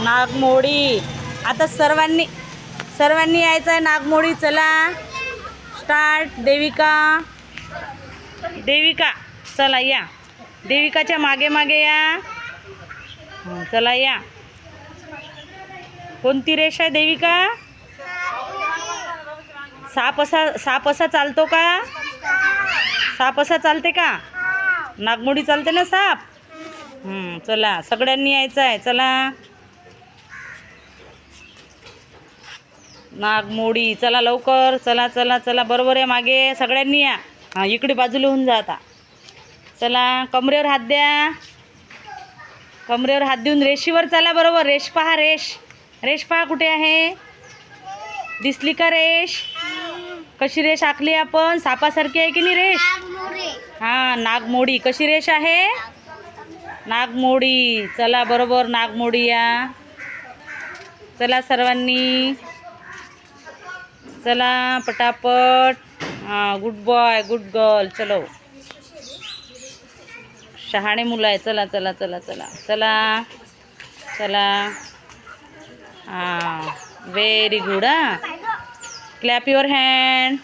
नागमोडी. आता सर्वांनी यायचं आहे नागमोडी. चला स्टार्ट. देविका चला या. देविकाच्या मागे मागे या. चला या. कोणती रेष आहे देविका? साप असा चालतो का? साप असा चालते का? नागमोडी चालते ना साप. चला सगळ्यांनी यायचं आहे. चला नागमोडी. चला लवकर. चला चला चला. बरोबर आहे. मागे सगळ्यांनी या. इकडे बाजूला होऊन जा आता. चला कमरेवर हात द्या. कमरेवर हात देऊन रेषेवर चला. बरोबर. रेष पहा. रेष पहा कुठे आहे. दिसली का रेष? कशी रेष आखली आपण? सापासारखी आहे की नाही रेष? नागमोडी. कशी रेष आहे? नागमोडी. चला बरोबर नागमोडी या. चला सर्वांनी. चला पटापट. Good boy good girl. चलो शहाणे मुलं आहे. चला चला चला चला चला चला. Very good. Clap your hand.